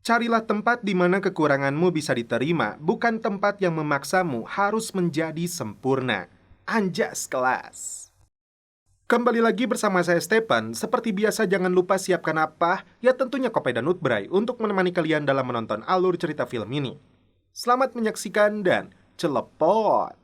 Carilah tempat di mana kekuranganmu bisa diterima, bukan tempat yang memaksamu harus menjadi sempurna. Anjas kelas. Kembali lagi bersama saya Stephen. Seperti biasa jangan lupa siapkan apa? Ya tentunya kopi dan Nutbray untuk menemani kalian dalam menonton alur cerita film ini. Selamat menyaksikan dan celepot.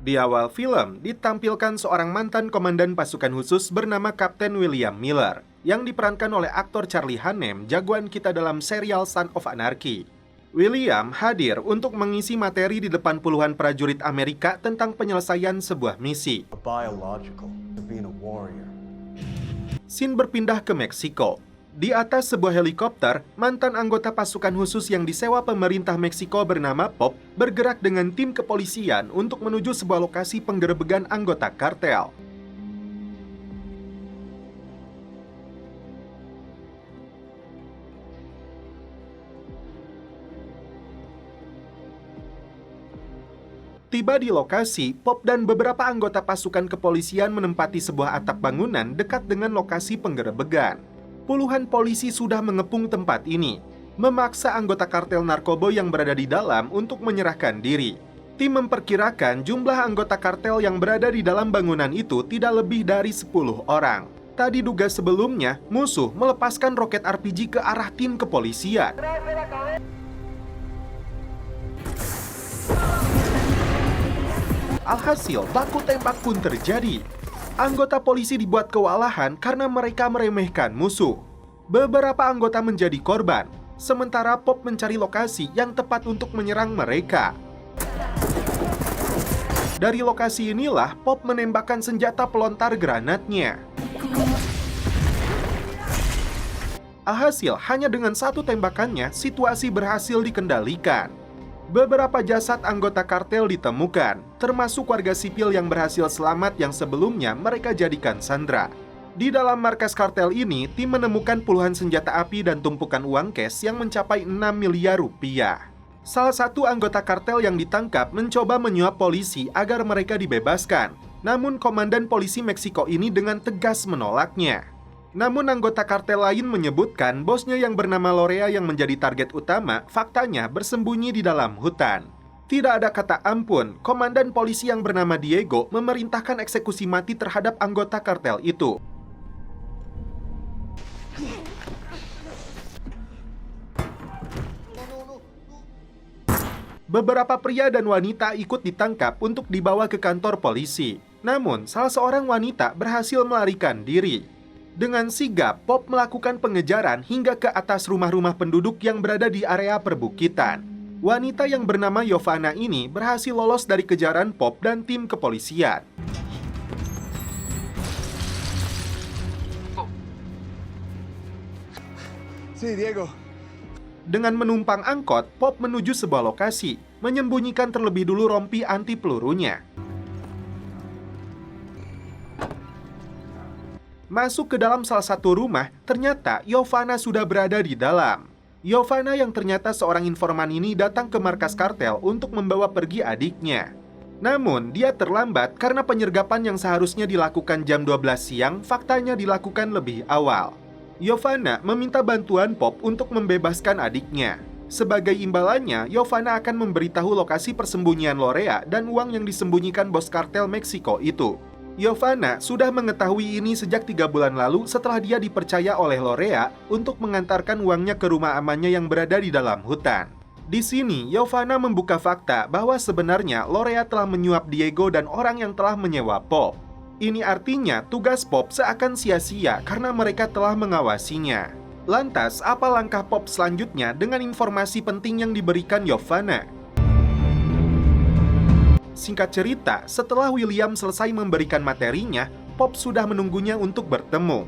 Di awal film, ditampilkan seorang mantan komandan pasukan khusus bernama Kapten William Miller, yang diperankan oleh aktor Charlie Hunnam, jagoan kita dalam serial Son of Anarchy. William hadir untuk mengisi materi di depan puluhan prajurit Amerika tentang penyelesaian sebuah misi. Scene berpindah ke Meksiko. Di atas sebuah helikopter, mantan anggota pasukan khusus yang disewa pemerintah Meksiko bernama Pop bergerak dengan tim kepolisian untuk menuju sebuah lokasi penggerebekan anggota kartel. Tiba di lokasi, Pop dan beberapa anggota pasukan kepolisian menempati sebuah atap bangunan dekat dengan lokasi penggerebekan. Puluhan polisi sudah mengepung tempat ini, memaksa anggota kartel narkoba yang berada di dalam untuk menyerahkan diri. Tim memperkirakan jumlah anggota kartel yang berada di dalam bangunan itu tidak lebih dari 10 orang. Tadi duga sebelumnya, musuh melepaskan roket RPG ke arah tim kepolisian. Alhasil, baku tembak pun terjadi. Anggota polisi dibuat kewalahan karena mereka meremehkan musuh. Beberapa anggota menjadi korban, sementara Pop mencari lokasi yang tepat untuk menyerang mereka. Dari lokasi inilah Pop menembakkan senjata pelontar granatnya. Alhasil, hanya dengan satu tembakannya, situasi berhasil dikendalikan. Beberapa jasad anggota kartel ditemukan, termasuk warga sipil yang berhasil selamat yang sebelumnya mereka jadikan sandera. Di dalam markas kartel ini, tim menemukan puluhan senjata api dan tumpukan uang cash yang mencapai 6 miliar rupiah. Salah satu anggota kartel yang ditangkap mencoba menyuap polisi agar mereka dibebaskan. Namun komandan polisi Meksiko ini dengan tegas menolaknya. Namun anggota kartel lain menyebutkan bosnya yang bernama Lorea yang menjadi target utama faktanya bersembunyi di dalam hutan. Tidak ada kata ampun, komandan polisi yang bernama Diego memerintahkan eksekusi mati terhadap anggota kartel itu. Beberapa pria dan wanita ikut ditangkap untuk dibawa ke kantor polisi. Namun, salah seorang wanita berhasil melarikan diri. Dengan sigap, Pop melakukan pengejaran hingga ke atas rumah-rumah penduduk yang berada di area perbukitan. Wanita yang bernama Yovana ini berhasil lolos dari kejaran Pop dan tim kepolisian. Sí, Diego. Dengan menumpang angkot, Pop menuju sebuah lokasi, menyembunyikan terlebih dulu rompi anti pelurunya. Masuk ke dalam salah satu rumah, ternyata Yovana sudah berada di dalam. Yovana yang ternyata seorang informan ini datang ke markas kartel untuk membawa pergi adiknya. Namun, dia terlambat karena penyergapan yang seharusnya dilakukan jam 12 siang, faktanya dilakukan lebih awal. Yovana meminta bantuan Pop untuk membebaskan adiknya. Sebagai imbalannya, Yovana akan memberitahu lokasi persembunyian Lorea dan uang yang disembunyikan bos kartel Meksiko itu. Yovana sudah mengetahui ini sejak 3 bulan lalu setelah dia dipercaya oleh Lorea untuk mengantarkan uangnya ke rumah amannya yang berada di dalam hutan. Di sini, Yovana membuka fakta bahwa sebenarnya Lorea telah menyuap Diego dan orang yang telah menyewa Pop. Ini artinya tugas Pop seakan sia-sia karena mereka telah mengawasinya. Lantas, apa langkah Pop selanjutnya dengan informasi penting yang diberikan Yovana? Singkat cerita, setelah William selesai memberikan materinya, Pop sudah menunggunya untuk bertemu.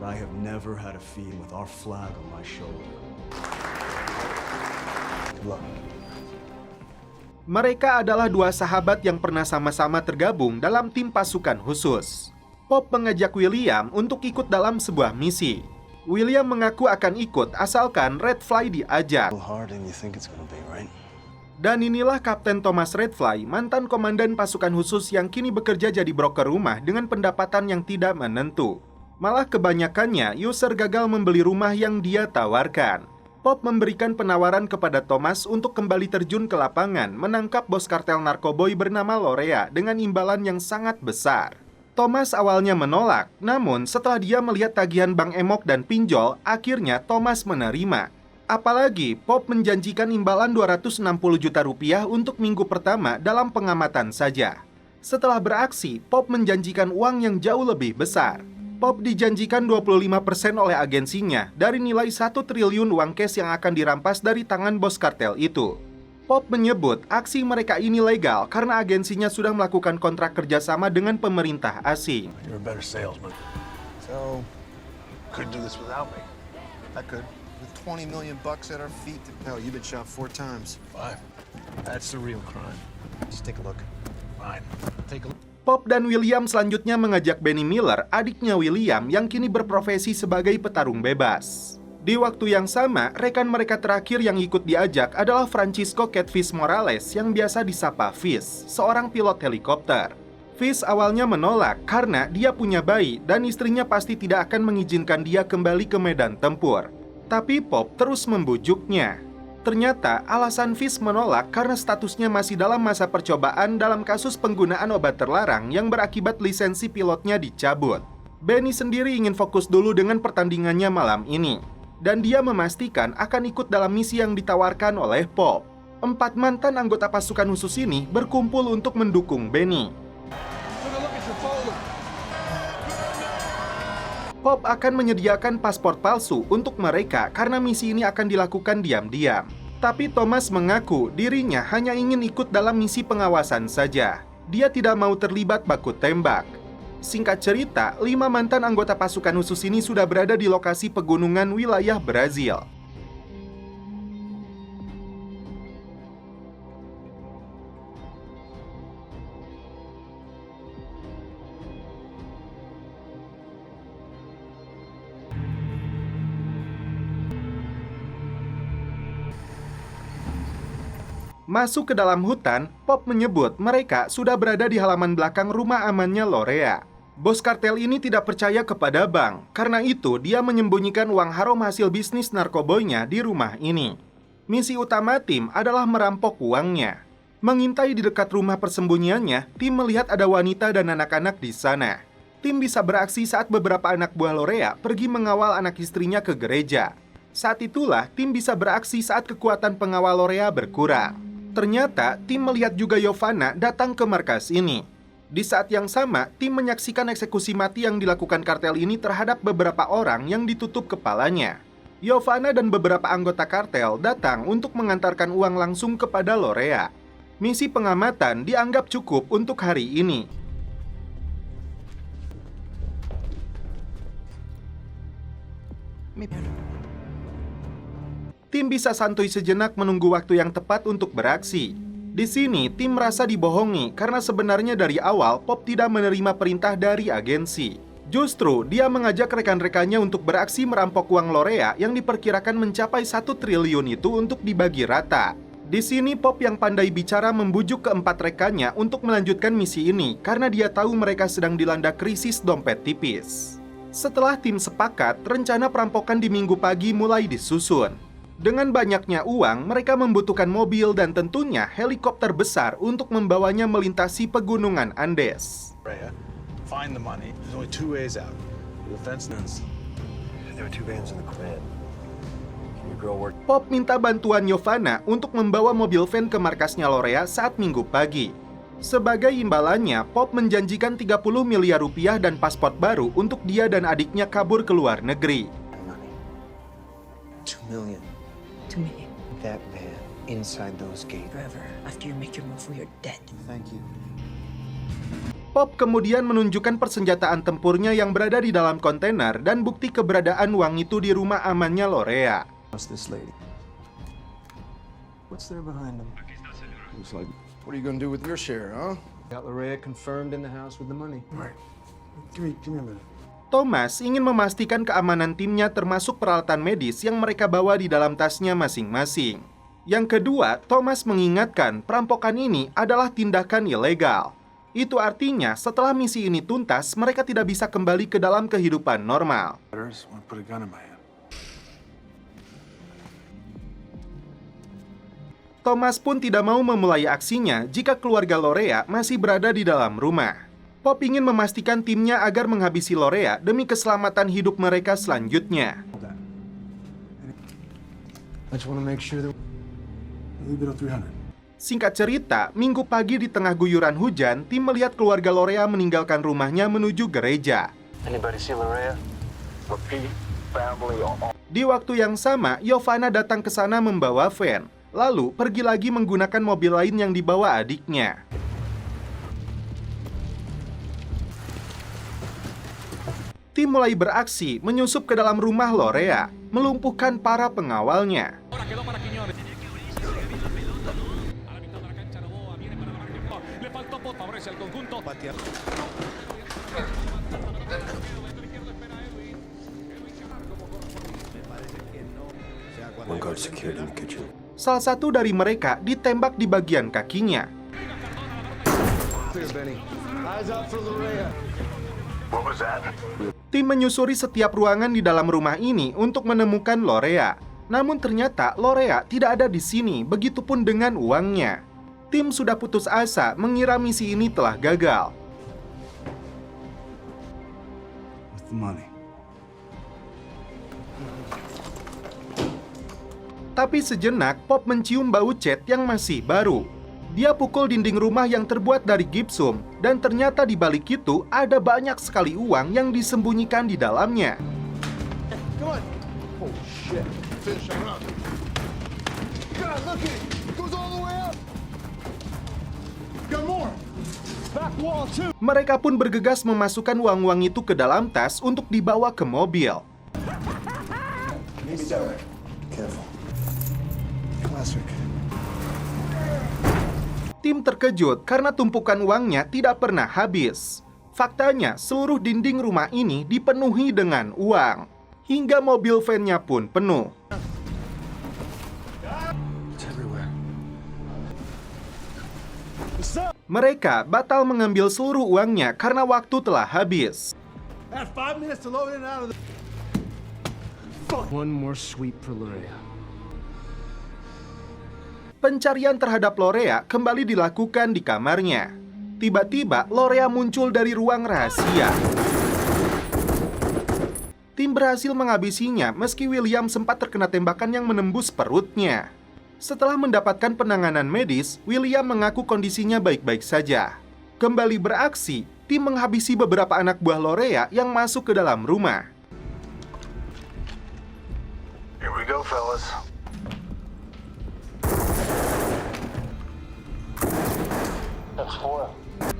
I have never had a feeling with our flag on my shoulder. Mereka adalah dua sahabat yang pernah sama-sama tergabung dalam tim pasukan khusus. Pop mengajak William untuk ikut dalam sebuah misi. William mengaku akan ikut asalkan Redfly diajak. Dan inilah Kapten Thomas Redfly, mantan komandan pasukan khusus yang kini bekerja jadi broker rumah dengan pendapatan yang tidak menentu. Malah kebanyakannya user gagal membeli rumah yang dia tawarkan. Pop memberikan penawaran kepada Thomas untuk kembali terjun ke lapangan menangkap bos kartel narkoboy bernama Lorea dengan imbalan yang sangat besar. Thomas awalnya menolak, namun setelah dia melihat tagihan bank emok dan pinjol, akhirnya Thomas menerima. Apalagi Pop menjanjikan imbalan 260 juta rupiah untuk minggu pertama dalam pengamatan saja. Setelah beraksi, Pop menjanjikan uang yang jauh lebih besar. Pop dijanjikan 25% oleh agensinya dari nilai 1 triliun uang cash yang akan dirampas dari tangan bos kartel itu. Pop menyebut aksi mereka ini legal karena agensinya sudah melakukan kontrak kerjasama dengan pemerintah asing. With 20 million bucks at our feet, hell, you've been shot 4 times. 5. That's the real crime. Just take a look. Fine. Take a look. Pop dan William selanjutnya mengajak Benny Miller, adiknya William yang kini berprofesi sebagai petarung bebas. Di waktu yang sama, rekan mereka terakhir yang ikut diajak adalah Francisco Catfish Morales yang biasa disapa Fish, seorang pilot helikopter. Fish awalnya menolak karena dia punya bayi dan istrinya pasti tidak akan mengizinkan dia kembali ke medan tempur. Tapi Pop terus membujuknya. Ternyata alasan Fish menolak karena statusnya masih dalam masa percobaan dalam kasus penggunaan obat terlarang yang berakibat lisensi pilotnya dicabut. Benny sendiri ingin fokus dulu dengan pertandingannya malam ini. Dan dia memastikan akan ikut dalam misi yang ditawarkan oleh Pop. 4 mantan anggota pasukan khusus ini berkumpul untuk mendukung Benny. Pop akan menyediakan paspor palsu untuk mereka karena misi ini akan dilakukan diam-diam. Tapi Thomas mengaku dirinya hanya ingin ikut dalam misi pengawasan saja. Dia tidak mau terlibat baku tembak. Singkat cerita, 5 mantan anggota pasukan khusus ini sudah berada di lokasi pegunungan wilayah Brazil. Masuk ke dalam hutan, Pop menyebut mereka sudah berada di halaman belakang rumah amannya Lorea. Bos kartel ini tidak percaya kepada bank, karena itu dia menyembunyikan uang haram hasil bisnis narkoboynya di rumah ini. Misi utama tim adalah merampok uangnya. Mengintai di dekat rumah persembunyiannya, tim melihat ada wanita dan anak-anak di sana. Tim bisa beraksi saat beberapa anak buah Lorea pergi mengawal anak istrinya ke gereja. Saat itulah tim bisa beraksi saat kekuatan pengawal Lorea berkurang. Ternyata, tim melihat juga Yovana datang ke markas ini. Di saat yang sama, tim menyaksikan eksekusi mati yang dilakukan kartel ini terhadap beberapa orang yang ditutup kepalanya. Yovana dan beberapa anggota kartel datang untuk mengantarkan uang langsung kepada Lorea. Misi pengamatan dianggap cukup untuk hari ini. Tim bisa santuy sejenak menunggu waktu yang tepat untuk beraksi. Di sini, tim merasa dibohongi karena sebenarnya dari awal Pop tidak menerima perintah dari agensi. Justru, dia mengajak rekan-rekannya untuk beraksi merampok uang Lorea yang diperkirakan mencapai 1 triliun itu untuk dibagi rata. Di sini, Pop yang pandai bicara membujuk keempat rekannya untuk melanjutkan misi ini karena dia tahu mereka sedang dilanda krisis dompet tipis. Setelah tim sepakat, rencana perampokan di Minggu pagi mulai disusun. Dengan banyaknya uang, mereka membutuhkan mobil dan tentunya helikopter besar untuk membawanya melintasi pegunungan Andes. Pop minta bantuan Yovana untuk membawa mobil van ke markasnya Lorea saat Minggu pagi. Sebagai imbalannya, Pop menjanjikan 30 miliar rupiah dan paspor baru untuk dia dan adiknya kabur ke luar negeri. 2 million. That man inside those gates. Forever. After you make your move, we are dead. Thank you. Pop kemudian menunjukkan persenjataan tempurnya yang berada di dalam kontainer dan bukti keberadaan uang itu di rumah amannya Lorea. What's this lady? What's there behind him? What are you gonna do with your share, huh? Got Larea confirmed in the house with the money. Right. Give me a minute. Thomas ingin memastikan keamanan timnya termasuk peralatan medis yang mereka bawa di dalam tasnya masing-masing. Yang kedua, Thomas mengingatkan perampokan ini adalah tindakan ilegal. Itu artinya setelah misi ini tuntas, mereka tidak bisa kembali ke dalam kehidupan normal. Letters, wanna put a gun in my hand. Thomas pun tidak mau memulai aksinya jika keluarga Larea masih berada di dalam rumah. Pop ingin memastikan timnya agar menghabisi Larea demi keselamatan hidup mereka selanjutnya. I just wanna make sure that Leave it on 300. Singkat cerita, Minggu pagi di tengah guyuran hujan, tim melihat keluarga Larea meninggalkan rumahnya menuju gereja. Anybody see Larea? Repeat, family all. Di waktu yang sama, Giovanna datang ke sana membawa van, lalu pergi lagi menggunakan mobil lain yang dibawa adiknya. Tim mulai beraksi menyusup ke dalam rumah Larea, melumpuhkan para pengawalnya. One guard secured in the kitchen. Salah satu dari mereka ditembak di bagian kakinya. clear, Benny. Eyes out for Larea. What was that? Tim menyusuri setiap ruangan di dalam rumah ini untuk menemukan Larea. Namun ternyata Larea tidak ada di sini, begitupun dengan uangnya. Tim sudah putus asa mengira misi ini telah gagal. With the money. Tapi sejenak Pop mencium bau cat yang masih baru. Dia pukul dinding rumah yang terbuat dari gipsum, dan ternyata di balik itu ada banyak sekali uang yang disembunyikan di dalamnya. Come on. Oh, shit. Fish, hang on. God, look at it. It goes all the way up. Got more. Back wall, too. Mereka pun bergegas memasukkan uang-uang itu ke dalam tas untuk dibawa ke mobil. Careful. Classic. Tim terkejut karena tumpukan uangnya tidak pernah habis. Faktanya, seluruh dinding rumah ini dipenuhi dengan uang. Hingga mobil van-nya pun penuh. It's everywhere. Mereka batal mengambil seluruh uangnya karena waktu telah habis. Had 5 minutes to load in and out of the... One more sweep for Larea. Pencarian terhadap Larea kembali dilakukan di kamarnya. Tiba-tiba Larea muncul dari ruang rahasia. Tim berhasil menghabisinya meski William sempat terkena tembakan yang menembus perutnya. Setelah mendapatkan penanganan medis, William mengaku kondisinya baik-baik saja. Kembali beraksi, tim menghabisi beberapa anak buah Larea yang masuk ke dalam rumah. Here we go, fellas. That's 4.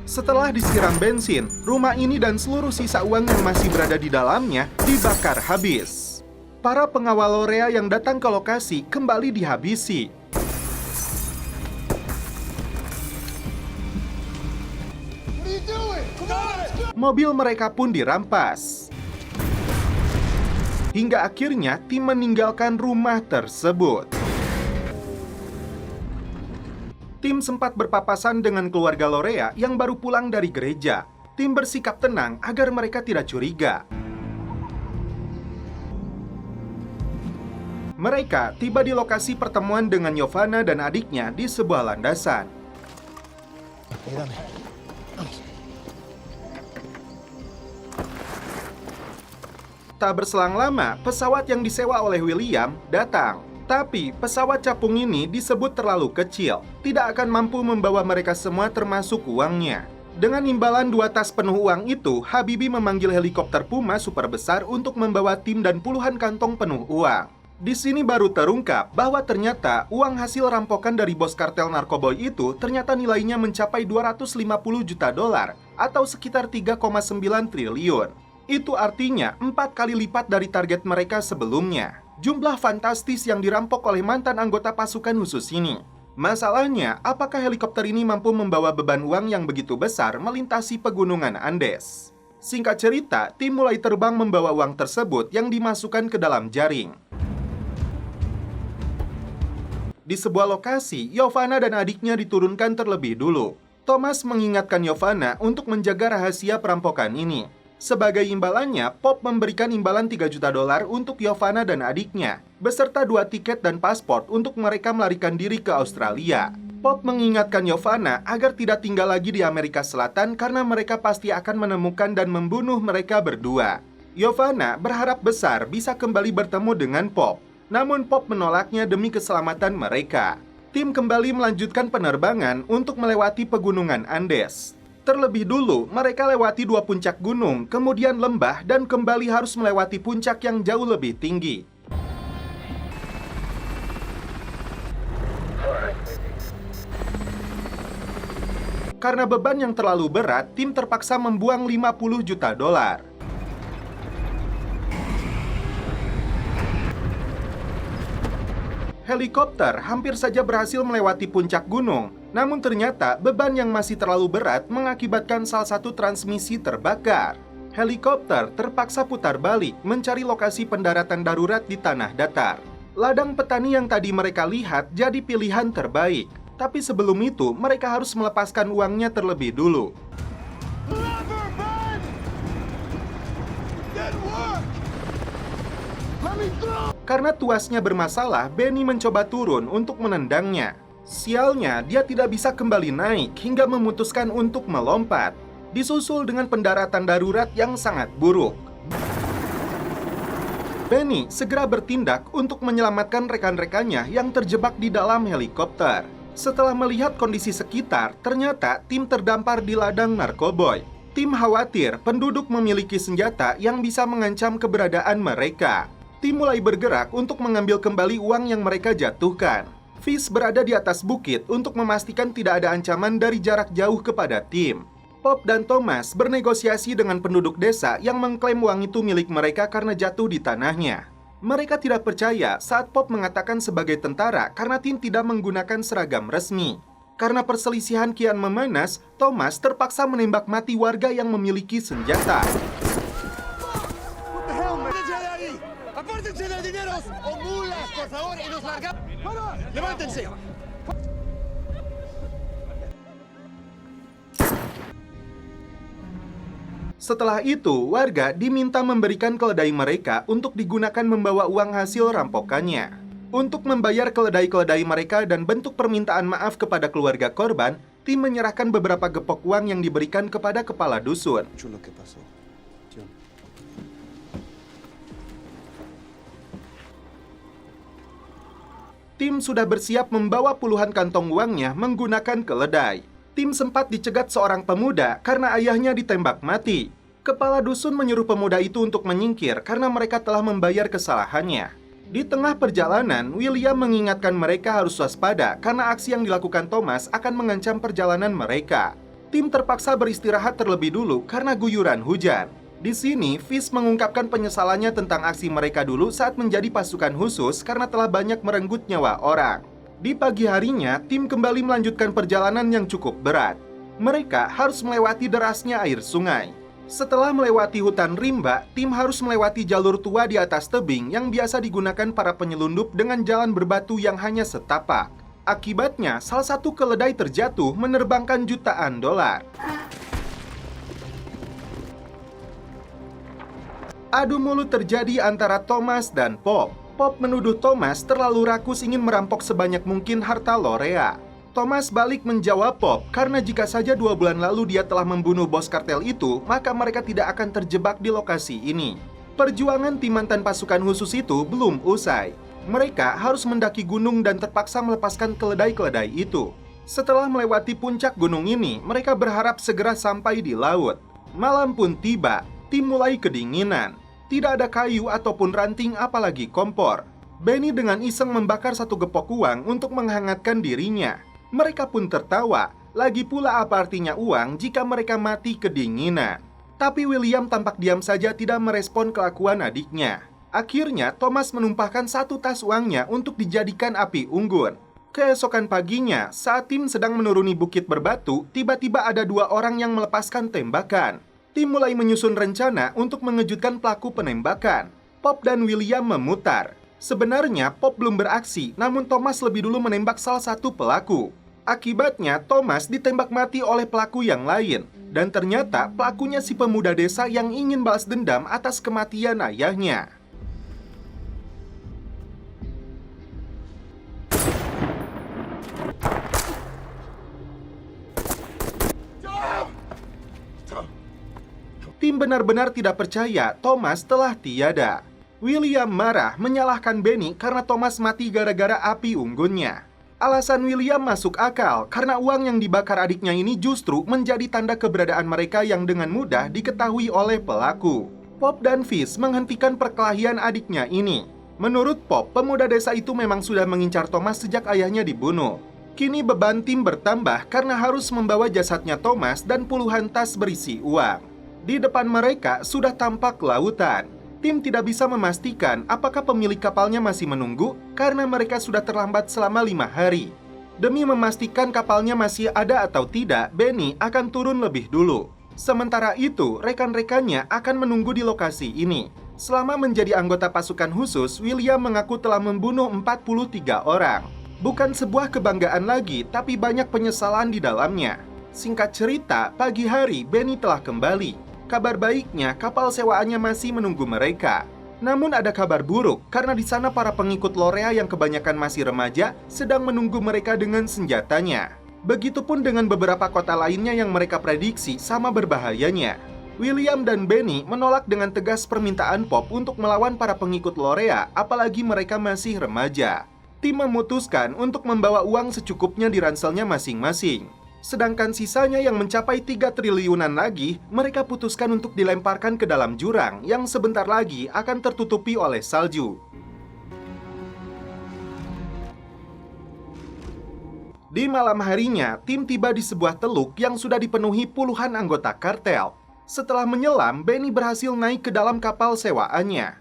Setelah disiram bensin, rumah ini dan seluruh sisa uang yang masih berada di dalamnya dibakar habis. Para pengawal Larea yang datang ke lokasi kembali dihabisi. What are you doing? Come on, let's go. Mobil mereka pun dirampas. Hingga akhirnya tim meninggalkan rumah tersebut. Tim sempat berpapasan dengan keluarga Larea yang baru pulang dari gereja. Tim bersikap tenang agar mereka tidak curiga. Mereka tiba di lokasi pertemuan dengan Giovanna dan adiknya di sebuah landasan. Tak berselang lama, pesawat yang disewa oleh William datang. Tapi pesawat capung ini disebut terlalu kecil, tidak akan mampu membawa mereka semua termasuk uangnya. Dengan imbalan 2 tas penuh uang itu, Habibie memanggil helikopter Puma super besar untuk membawa tim dan puluhan kantong penuh uang. Di sini baru terungkap bahwa ternyata uang hasil rampokan dari bos kartel narkoboy itu ternyata nilainya mencapai 250 juta dolar atau sekitar 3,9 triliun. Itu artinya 4 kali lipat dari target mereka sebelumnya. Jumlah fantastis yang dirampok oleh mantan anggota pasukan khusus ini. Masalahnya, apakah helikopter ini mampu membawa beban uang yang begitu besar melintasi pegunungan Andes? Singkat cerita, tim mulai terbang membawa uang tersebut yang dimasukkan ke dalam jaring. Di sebuah lokasi, Yovana dan adiknya diturunkan terlebih dulu. Thomas mengingatkan Yovana untuk menjaga rahasia perampokan ini. Sebagai imbalannya, Pop memberikan imbalan $3 juta untuk Yovana dan adiknya, beserta 2 tiket dan paspor untuk mereka melarikan diri ke Australia. Pop mengingatkan Yovana agar tidak tinggal lagi di Amerika Selatan karena mereka pasti akan menemukan dan membunuh mereka berdua. Yovana berharap besar bisa kembali bertemu dengan Pop, namun Pop menolaknya demi keselamatan mereka. Tim kembali melanjutkan penerbangan untuk melewati pegunungan Andes. Terlebih dulu, mereka lewati 2 puncak gunung, kemudian lembah, dan kembali harus melewati puncak yang jauh lebih tinggi. Karena beban yang terlalu berat, tim terpaksa membuang $50 juta. Helikopter hampir saja berhasil melewati puncak gunung, namun ternyata beban yang masih terlalu berat mengakibatkan salah satu transmisi terbakar. Helikopter terpaksa putar balik mencari lokasi pendaratan darurat di tanah datar. Ladang petani yang tadi mereka lihat jadi pilihan terbaik, tapi sebelum itu mereka harus melepaskan uangnya terlebih dulu. Karena tuasnya bermasalah, Benny mencoba turun untuk menendangnya. Sialnya, dia tidak bisa kembali naik hingga memutuskan untuk melompat, disusul dengan pendaratan darurat yang sangat buruk. Benny segera bertindak untuk menyelamatkan rekan-rekannya yang terjebak di dalam helikopter. Setelah melihat kondisi sekitar, ternyata tim terdampar di ladang narkoboy. Tim khawatir penduduk memiliki senjata yang bisa mengancam keberadaan mereka. Tim mulai bergerak untuk mengambil kembali uang yang mereka jatuhkan. Fish berada di atas bukit untuk memastikan tidak ada ancaman dari jarak jauh kepada tim. Pop dan Thomas bernegosiasi dengan penduduk desa yang mengklaim uang itu milik mereka karena jatuh di tanahnya. Mereka tidak percaya saat Pop mengatakan sebagai tentara karena tim tidak menggunakan seragam resmi. Karena perselisihan kian memanas, Thomas terpaksa menembak mati warga yang memiliki senjata. Setelah itu, warga diminta memberikan keledai mereka untuk digunakan membawa uang hasil rampokannya. Untuk membayar keledai-keledai mereka dan bentuk permintaan maaf kepada keluarga korban, tim menyerahkan beberapa gepok uang yang diberikan kepada kepala dusun. Tim sudah bersiap membawa puluhan kantong uangnya menggunakan keledai. Tim sempat dicegat seorang pemuda karena ayahnya ditembak mati. Kepala dusun menyuruh pemuda itu untuk menyingkir karena mereka telah membayar kesalahannya. Di tengah perjalanan, William mengingatkan mereka harus waspada karena aksi yang dilakukan Thomas akan mengancam perjalanan mereka. Tim terpaksa beristirahat terlebih dulu karena guyuran hujan. Di sini, Fish mengungkapkan penyesalannya tentang aksi mereka dulu saat menjadi pasukan khusus karena telah banyak merenggut nyawa orang. Di pagi harinya, tim kembali melanjutkan perjalanan yang cukup berat. Mereka harus melewati derasnya air sungai. Setelah melewati hutan rimba, tim harus melewati jalur tua di atas tebing yang biasa digunakan para penyelundup dengan jalan berbatu yang hanya setapak. Akibatnya, salah satu keledai terjatuh menerbangkan jutaan dolar. Adu mulut terjadi antara Thomas dan Pop. Pop menuduh Thomas terlalu rakus ingin merampok sebanyak mungkin harta Lorea. Thomas balik menjawab Pop karena jika saja 2 bulan lalu dia telah membunuh bos kartel itu, maka mereka tidak akan terjebak di lokasi ini. Perjuangan tim mantan pasukan khusus itu belum usai. Mereka harus mendaki gunung dan terpaksa melepaskan keledai-keledai itu. Setelah melewati puncak gunung ini, mereka berharap segera sampai di laut. Malam pun tiba. Tim mulai kedinginan. Tidak ada kayu ataupun ranting apalagi kompor. Benny dengan iseng membakar 1 gepok uang untuk menghangatkan dirinya. Mereka pun tertawa. Lagi pula apa artinya uang jika mereka mati kedinginan? Tapi William tampak diam saja tidak merespon kelakuan adiknya. Akhirnya Thomas menumpahkan 1 tas uangnya untuk dijadikan api unggun. Keesokan paginya, saat tim sedang menuruni bukit berbatu, tiba-tiba ada 2 orang yang melepaskan tembakan. Tim mulai menyusun rencana untuk mengejutkan pelaku penembakan. Pop dan William memutar. Sebenarnya Pop belum beraksi, namun Thomas lebih dulu menembak salah satu pelaku. Akibatnya, Thomas ditembak mati oleh pelaku yang lain. Dan ternyata pelakunya si pemuda desa yang ingin balas dendam atas kematian ayahnya. Tim benar-benar tidak percaya Thomas telah tiada. William marah menyalahkan Benny karena Thomas mati gara-gara api unggunnya. Alasan William masuk akal karena uang yang dibakar adiknya ini justru menjadi tanda keberadaan mereka yang dengan mudah diketahui oleh pelaku. Pop dan Fish menghentikan perkelahian adiknya ini. Menurut Pop, pemuda desa itu memang sudah mengincar Thomas sejak ayahnya dibunuh. Kini beban tim bertambah karena harus membawa jasadnya Thomas dan puluhan tas berisi uang. Di depan mereka sudah tampak lautan. Tim tidak bisa memastikan apakah pemilik kapalnya masih menunggu karena mereka sudah terlambat selama 5 hari. Demi memastikan kapalnya masih ada atau tidak, Benny akan turun lebih dulu. Sementara itu, rekan-rekannya akan menunggu di lokasi ini. Selama menjadi anggota pasukan khusus, William mengaku telah membunuh 43 orang. Bukan sebuah kebanggaan lagi, tapi banyak penyesalan di dalamnya. Singkat cerita, pagi hari Benny telah kembali. Kabar baiknya, kapal sewaannya masih menunggu mereka. Namun ada kabar buruk, karena di sana para pengikut Lorea yang kebanyakan masih remaja sedang menunggu mereka dengan senjatanya. Begitupun dengan beberapa kota lainnya yang mereka prediksi sama berbahayanya. William dan Benny menolak dengan tegas permintaan Pop untuk melawan para pengikut Lorea, apalagi mereka masih remaja. Tim memutuskan untuk membawa uang secukupnya di ranselnya masing-masing. Sedangkan sisanya yang mencapai 3 triliunan lagi, mereka putuskan untuk dilemparkan ke dalam jurang yang sebentar lagi akan tertutupi oleh salju. Di malam harinya, tim tiba di sebuah teluk yang sudah dipenuhi puluhan anggota kartel. Setelah menyelam, Benny berhasil naik ke dalam kapal sewaannya.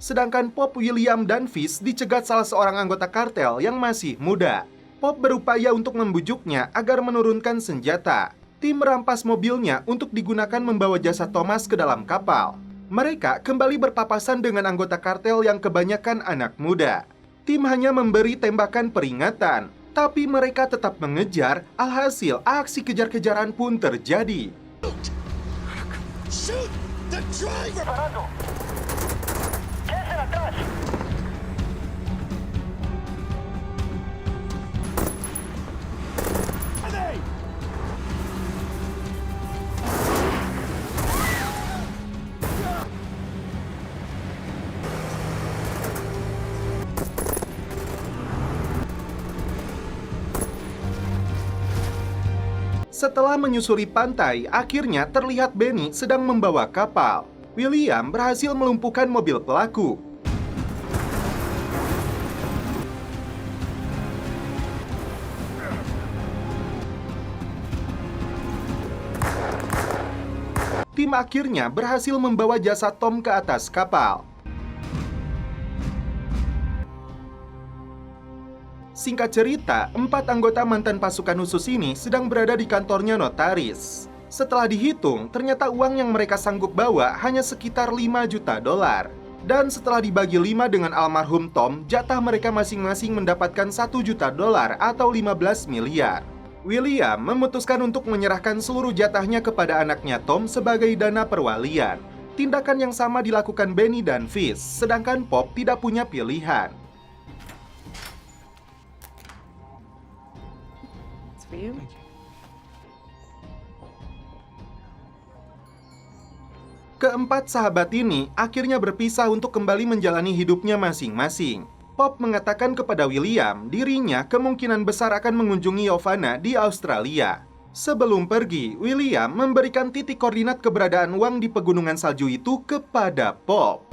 Sedangkan Pop, William, dan Fish dicegat salah seorang anggota kartel yang masih muda. Pop berupaya untuk membujuknya agar menurunkan senjata. Tim merampas mobilnya untuk digunakan membawa jasad Thomas ke dalam kapal. Mereka kembali berpapasan dengan anggota kartel yang kebanyakan anak muda. Tim hanya memberi tembakan peringatan, tapi mereka tetap mengejar, alhasil aksi kejar-kejaran pun terjadi. Shoot the driver! Setelah menyusuri pantai, akhirnya terlihat Benny sedang membawa kapal. William berhasil melumpuhkan mobil pelaku. Tim akhirnya berhasil membawa jasad Tom ke atas kapal. Singkat cerita, 4 anggota mantan pasukan khusus ini sedang berada di kantornya notaris. Setelah dihitung, ternyata uang yang mereka sanggup bawa hanya sekitar 5 juta dolar. Dan setelah dibagi 5 dengan almarhum Tom, jatah mereka masing-masing mendapatkan 1 juta dolar atau 15 miliar. William memutuskan untuk menyerahkan seluruh jatahnya kepada anaknya Tom sebagai dana perwalian. Tindakan yang sama dilakukan Benny dan Fish, sedangkan Pop tidak punya pilihan. Keempat sahabat ini akhirnya berpisah untuk kembali menjalani hidupnya masing-masing. Pop mengatakan kepada William, dirinya kemungkinan besar akan mengunjungi Yovana di Australia. Sebelum pergi, William memberikan titik koordinat keberadaan uang di pegunungan salju itu kepada Pop.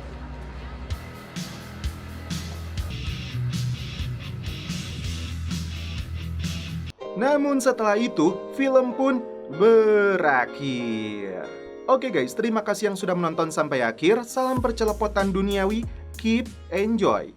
Namun setelah itu, film pun berakhir. Oke guys, terima kasih yang sudah menonton sampai akhir. Salam percelepotan duniawi keep, enjoy.